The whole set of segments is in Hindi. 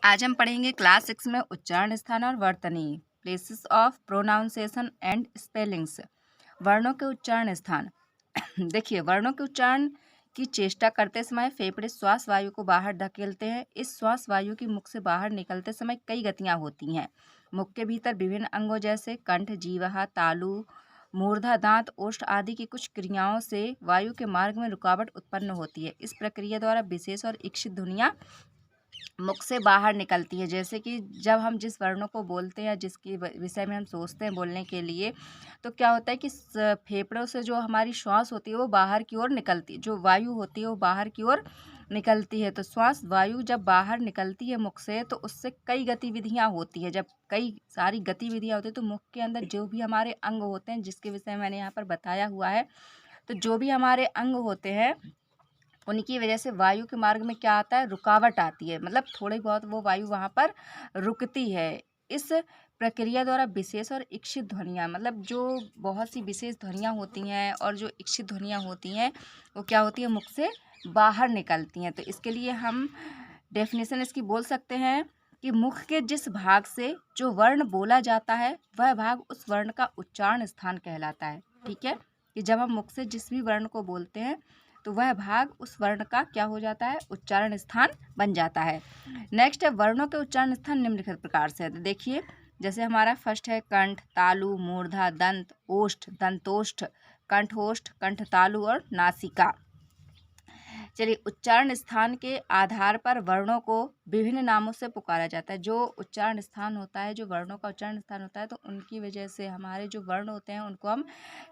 आज हम पढ़ेंगे क्लास 6 में उच्चारण स्थान और वर्तनी places of pronunciation and spellings. वर्णों के उच्चारण स्थान। देखिए, वर्णों के उच्चारण की चेष्टा करते समय फेफड़े श्वास वायु को बाहर धकेलते हैं। इस श्वास वायु की मुख से बाहर निकलते समय कई गतियां होती हैं। मुख के भीतर विभिन्न अंगों जैसे कंठ, जीवा, तालु, मूर्धा, दांत, ओष्ठ आदि की कुछ क्रियाओं से वायु के मार्ग में रुकावट उत्पन्न होती है। इस प्रक्रिया द्वारा विशेष और इच्छित ध्वनियां मुख से बाहर निकलती है। जैसे कि जब हम जिस वर्णों को बोलते हैं, जिसके विषय में हम सोचते हैं बोलने के लिए, तो क्या होता है कि फेफड़ों से जो हमारी श्वास होती है वो बाहर की ओर निकलती है, जो वायु होती है वो बाहर की ओर निकलती है। तो श्वास वायु जब बाहर निकलती है मुख से, तो उससे कई गतिविधियां होती है। जब कई सारी गतिविधियां होती है तो मुख के अंदर जो भी हमारे अंग होते हैं, जिसके विषय में मैंने यहाँ पर बताया हुआ है, तो जो भी हमारे अंग होते हैं उनकी वजह से वायु के मार्ग में क्या आता है, रुकावट आती है। मतलब थोड़ी बहुत वो वायु वहाँ पर रुकती है। इस प्रक्रिया द्वारा विशेष और इच्छित ध्वनियाँ, मतलब जो बहुत सी विशेष ध्वनियाँ होती हैं और जो इच्छित ध्वनियाँ होती हैं वो क्या होती है, मुख से बाहर निकलती हैं। तो इसके लिए हम डेफिनेशन इसकी बोल सकते हैं कि मुख के जिस भाग से जो वर्ण बोला जाता है वह भाग उस वर्ण का उच्चारण स्थान कहलाता है। ठीक है, कि जब हम मुख से जिस भी वर्ण को बोलते हैं तो वह भाग उस वर्ण का क्या हो जाता है, उच्चारण स्थान बन जाता है। नेक्स्ट है वर्णों के उच्चारण स्थान निम्नलिखित प्रकार से है। तो देखिए, जैसे हमारा फर्स्ट है कंठ, तालु, मूर्धा, दंत, ओष्ठ, दंतोष्ठ, कंठोष्ठ, कंठतालु और नासिका। चलिए, उच्चारण स्थान के आधार पर वर्णों को विभिन्न नामों से पुकारा जाता है। जो उच्चारण स्थान होता है, जो वर्णों का उच्चारण स्थान होता है, तो उनकी वजह से हमारे जो वर्ण होते हैं उनको हम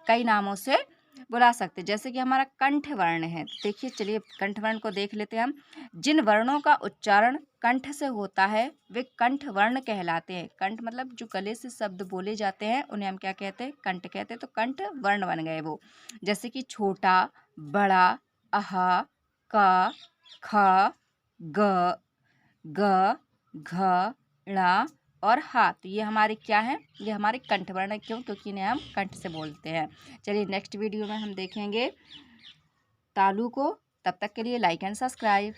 कई नामों से बुला सकते हैं। जैसे कि हमारा कंठ वर्ण है। देखिए, चलिए कंठ वर्ण को देख लेते हैं हम। जिन वर्णों का उच्चारण कंठ से होता है वे कंठ वर्ण कहलाते हैं। कंठ मतलब जो गले से शब्द बोले जाते हैं उन्हें हम क्या कहते हैं, कंठ कहते हैं। तो कंठ वर्ण बन गए वो। जैसे कि छोटा, बड़ा, अहा, क, ख, ग, ग, घ, ण और हा। तो ये हमारे क्या है, ये हमारे कंठवर्ण है। क्यों? क्योंकि इन्हें हम कंठ से बोलते हैं। चलिए, नेक्स्ट वीडियो में हम देखेंगे तालु को। तब तक के लिए लाइक एंड सब्सक्राइब।